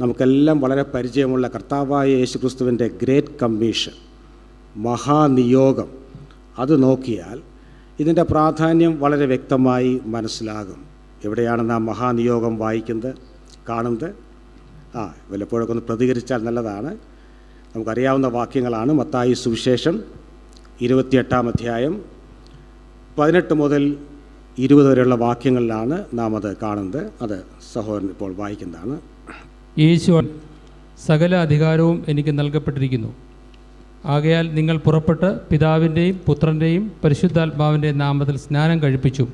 നമുക്കെല്ലാം വളരെ പരിചയമുള്ള കർത്താവായ യേശുക്രിസ്തുവിൻ്റെ ഗ്രേറ്റ് കമ്മീഷൻ, മഹാനിയോഗം, അത് നോക്കിയാൽ ഇതിൻ്റെ പ്രാധാന്യം വളരെ വ്യക്തമായി മനസ്സിലാകും. എവിടെയാണ് നാം മഹാനിയോഗം വായിക്കുന്നത്, കാണുന്നത്? വല്ലപ്പോഴൊക്കെ ഒന്ന് പ്രതികരിച്ചാൽ നല്ലതാണ്. നമുക്കറിയാവുന്ന വാക്യങ്ങളാണ്. മത്തായി സുവിശേഷം 28-ാം അധ്യായം 18 മുതൽ 20 വരെയുള്ള വാക്യങ്ങളിലാണ് നാം അത് കാണുന്നത്. അത് സഹോദരൻ ഇപ്പോൾ വായിക്കുന്നതാണ്. യേശു, സകല അധികാരവും എനിക്ക് നൽകപ്പെട്ടിരിക്കുന്നു. ആകയാൽ നിങ്ങൾ പുറപ്പെട്ട് പിതാവിൻ്റെയും പുത്രൻ്റെയും പരിശുദ്ധാത്മാവിൻ്റെയും നാമത്തിൽ സ്നാനം കഴിപ്പിച്ചു.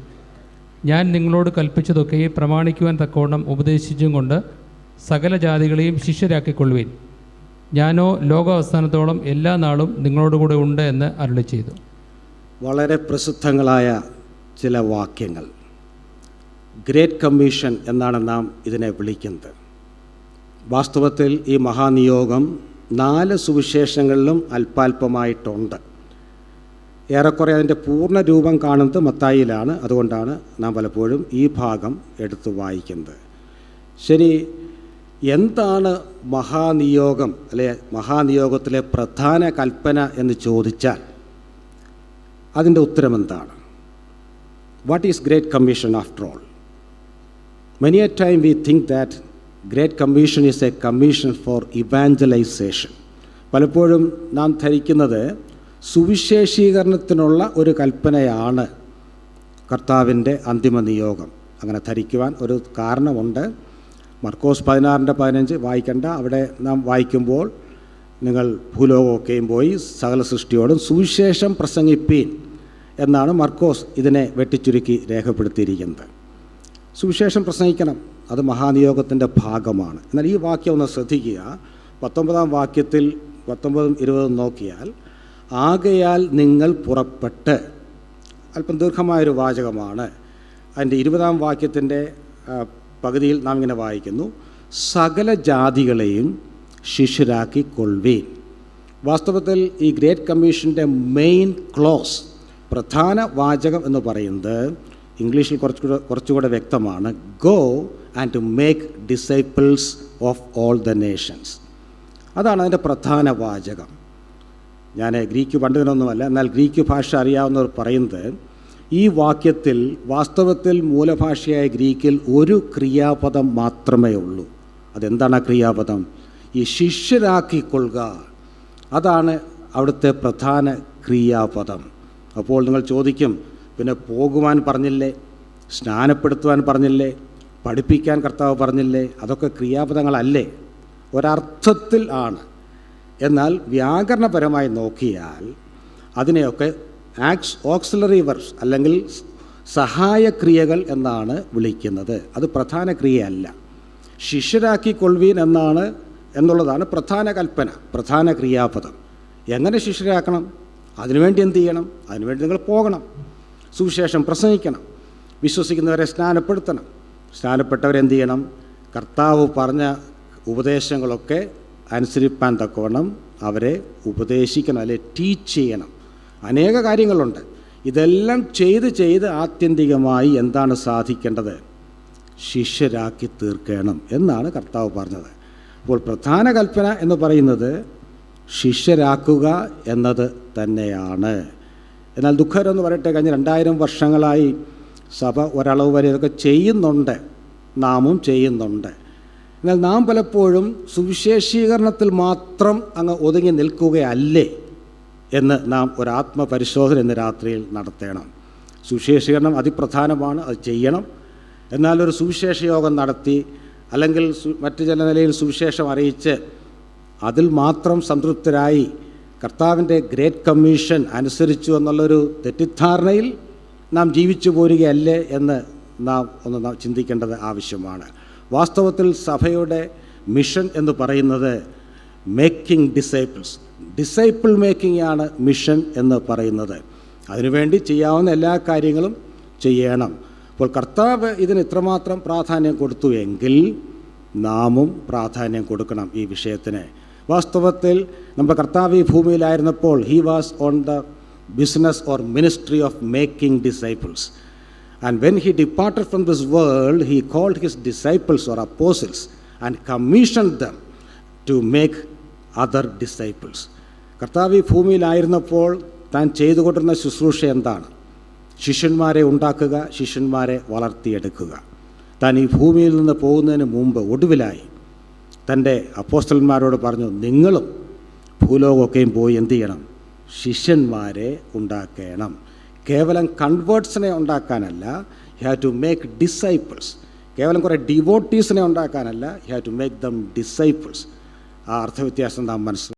ഞാൻ നിങ്ങളോട് കൽപ്പിച്ചതൊക്കെ പ്രമാണിക്കുവാൻ തക്കവണ്ണം ഉപദേശിച്ചും കൊണ്ട് സകല ജാതികളെയും ശിഷ്യരാക്കിക്കൊള്ളുവിൻ. ഞാനോ ലോകാവസാനത്തോളം എല്ലാ നാളും നിങ്ങളോടുകൂടെ ഉണ്ട് എന്ന് അരുളി ചെയ്തു. വളരെ പ്രസിദ്ധങ്ങളായ ചില വാക്യങ്ങൾ. ഗ്രേറ്റ് കമ്മീഷൻ എന്നാണ് നാം ഇതിനെ വിളിക്കുന്നത്. വാസ്തവത്തിൽ ഈ മഹാനിയോഗം 4 സുവിശേഷങ്ങളിലും അല്പാൽപമായിട്ടുണ്ട്. ഏറെക്കുറെ അതിൻ്റെ പൂർണ്ണ രൂപം കാണുന്നത് മത്തായിയിലാണ്. അതുകൊണ്ടാണ് നാം പലപ്പോഴും ഈ ഭാഗം എടുത്തു വായിക്കുന്നത്. ശരി, എന്താണ് മഹാനിയോഗം, അല്ലെ മഹാനിയോഗത്തിലെ പ്രധാന കൽപ്പന എന്ന് ചോദിച്ചാൽ അതിൻ്റെ ഉത്തരം എന്താണ്? What is great commission after all? Many A time we think that great commission is A commission for evangelisation. പലപ്പോഴും നാം ധരിക്കുന്നത് സുവിശേഷീകരണത്തിനുള്ള ഒരു കൽപ്പനയാണ് കർത്താവിൻ്റെ അന്തിമ നിയോഗം. അങ്ങനെ ധരിക്കുവാൻ ഒരു കാരണമുണ്ട്. മർക്കോസ് 16:15 വായിക്കണ്ട. അവിടെ നാം വായിക്കുമ്പോൾ നിങ്ങൾ ഭൂലോകമൊക്കെയും പോയി സകല സൃഷ്ടിയോടും സുവിശേഷം പ്രസംഗിപ്പീൻ എന്നാണ് മർക്കോസ് ഇതിനെ വെട്ടിച്ചുരുക്കി രേഖപ്പെടുത്തിയിരിക്കുന്നത്. സുവിശേഷം പ്രസംഗിക്കണം, അത് മഹാനിയോഗത്തിൻ്റെ ഭാഗമാണ്. എന്നാൽ ഈ വാക്യം ഒന്ന് ശ്രദ്ധിക്കുക. 19-ാം വാക്യത്തിൽ 19ഉം 20ഉം നോക്കിയാൽ, ആകയാൽ നിങ്ങൾ പുറപ്പെട്ട്, അല്പം ദീർഘമായൊരു വാചകമാണ്. അതിൻ്റെ 20-ാം വാക്യത്തിൻ്റെ പകുതിയിൽ നാം ഇങ്ങനെ വായിക്കുന്നു, സകല ജാതികളെയും ശിഷ്യരാക്കിക്കൊള്ളുവീൻ. വാസ്തവത്തിൽ ഈ ഗ്രേറ്റ് കമ്മീഷൻ്റെ മെയിൻ ക്ലോസ്, പ്രധാന വാചകം എന്ന് പറയുന്നത് ഇംഗ്ലീഷിൽ കുറച്ചുകൂടെ വ്യക്തമാണ്, go and to make disciples of all the nations. അതാണ് അതിൻ്റെ പ്രധാന വാചകം. ഞാൻ ഗ്രീക്ക് പണ്ഡിതനൊന്നുമല്ല, എന്നാൽ ഗ്രീക്ക് ഭാഷ അറിയാവുന്നവർ പറയുന്നത് ഈ വാക്യത്തിൽ വാസ്തവത്തിൽ മൂലഭാഷയായ ഗ്രീക്കിൽ ഒരു ക്രിയാപദം മാത്രമേ ഉള്ളൂ. അതെന്താണ് ആ ക്രിയാപദം? ഈ ശിഷ്യരാക്കിക്കൊള്ളുക, അതാണ് അവിടുത്തെ പ്രധാന ക്രിയാപദം. അപ്പോൾ നിങ്ങൾ ചോദിക്കും, പിന്നെ പോകുവാൻ പറഞ്ഞില്ലേ, സ്നാനപ്പെടുത്തുവാൻ പറഞ്ഞില്ലേ, പഠിപ്പിക്കാൻ കർത്താവ് പറഞ്ഞില്ലേ? അതൊക്കെ ക്രിയാപദങ്ങളല്ലേ? ഒരർത്ഥത്തിൽ ആണ്. എന്നാൽ വ്യാകരണപരമായി നോക്കിയാൽ അതിനെയൊക്കെ ഓക്സിലറി വെർബ്സ് അല്ലെങ്കിൽ സഹായക്രിയകൾ എന്നാണ് വിളിക്കുന്നത്. അത് പ്രധാന ക്രിയയല്ല. ശിഷ്യരാക്കിക്കൊള്ളുവീൻ എന്നുള്ളതാണ് പ്രധാന കൽപ്പന, പ്രധാന ക്രിയാപദം. എങ്ങനെ ശിഷ്യരാക്കണം? അതിനുവേണ്ടി എന്ത് ചെയ്യണം? അതിനുവേണ്ടി നിങ്ങൾ പോകണം, സുവിശേഷം പ്രസംഗിക്കണം, വിശ്വസിക്കുന്നവരെ സ്നാനപ്പെടുത്തണം. സ്നാനപ്പെട്ടവരെന്ത് ചെയ്യണം? കർത്താവ് പറഞ്ഞ ഉപദേശങ്ങളൊക്കെ അനുസരിപ്പാൻ തക്കവണ്ണം അവരെ ഉപദേശിക്കണം, അല്ലെ ടീച്ച് ചെയ്യണം. അനേക കാര്യങ്ങളുണ്ട്. ഇതെല്ലാം ചെയ്ത് ആത്യന്തികമായി എന്താണ് സാധിക്കേണ്ടത്? ശിഷ്യരാക്കി തീർക്കണം എന്നാണ് കർത്താവ് പറഞ്ഞത്. അപ്പോൾ പ്രധാന കൽപ്പന എന്ന് പറയുന്നത് ശിഷ്യരാക്കുക എന്നത് തന്നെയാണ്. എന്നാൽ ദുഃഖകരമെന്ന് പറയട്ടെ, കഴിഞ്ഞ 2000 വർഷങ്ങളായി സഭ ഒരളവ് വരെ ഇതൊക്കെ ചെയ്യുന്നുണ്ട്, നാമും ചെയ്യുന്നുണ്ട്. എന്നാൽ നാം പലപ്പോഴും സുവിശേഷീകരണത്തിൽ മാത്രം അങ്ങ് ഒതുങ്ങി നിൽക്കുകയല്ലേ എന്ന് നാം ഒരാത്മപരിശോധന ഇന്ന് രാത്രിയിൽ നടത്തണം. സുവിശേഷീകരണം അതിപ്രധാനമാണ്, അത് ചെയ്യണം. എന്നാൽ ഒരു സുവിശേഷ യോഗം നടത്തി അല്ലെങ്കിൽ മറ്റു ചില നിലയിൽ സുവിശേഷം അറിയിച്ച് അതിൽ മാത്രം സംതൃപ്തരായി കർത്താവിൻ്റെ ഗ്രേറ്റ് കമ്മീഷൻ അനുസരിച്ചു എന്നുള്ളൊരു തെറ്റിദ്ധാരണയിൽ നാം ജീവിച്ചു പോരുകയല്ലേ എന്ന് നാം ഒന്ന് ചിന്തിക്കേണ്ടത് ആവശ്യമാണ്. വാസ്തവത്തിൽ സഭയുടെ മിഷൻ എന്ന് പറയുന്നത് മേക്കിംഗ് ഡിസൈപ്പിൾസ്, ഡിസൈപ്പിൾ മേക്കിംഗ് ആണ് മിഷൻ എന്ന് പറയുന്നത്. അതിനുവേണ്ടി ചെയ്യാവുന്ന എല്ലാ കാര്യങ്ങളും ചെയ്യണം. അപ്പോൾ കർത്താവ് ഇതിന് ഇത്രമാത്രം പ്രാധാന്യം കൊടുത്തു എങ്കിൽ നാമും പ്രാധാന്യം കൊടുക്കണം ഈ വിഷയത്തിന്. വാസ്തവത്തിൽ നമ്മുടെ കർത്താവ് ഈ ഭൂമിയിലായിരുന്നപ്പോൾ he was on the business or ministry of making disciples. And when he departed from this world, he called his disciples or apostles. and commissioned them to make other disciples. കർത്താവ് ഈ ഭൂമിയിലായിരുന്നപ്പോൾ താൻ ചെയ്തുകൊണ്ടിരുന്ന ശുശ്രൂഷ എന്താണ്? ശിഷ്യന്മാരെ ഉണ്ടാക്കുക, ശിഷ്യന്മാരെ വളർത്തിയെടുക്കുക. താൻ ഈ ഭൂമിയിൽ നിന്ന് പോകുന്നതിന് മുമ്പ് ഒടുവിലായി തൻ്റെ അപ്പോസ്തലന്മാരോട് പറഞ്ഞു, നിങ്ങളും ഭൂലോകമൊക്കെയും പോയി എന്തു ചെയ്യണം? ശിഷ്യന്മാരെ ഉണ്ടാക്കണം. കേവലം കൺവേർട്സിനെ ഉണ്ടാക്കാനല്ല, you have to make disciples. കേവലം കുറേ ഡിവോട്ടീസിനെ ഉണ്ടാക്കാനല്ല, you have to make them disciples. ആ അർത്ഥവ്യത്യാസം നാം മനസ്സിലാക്കി.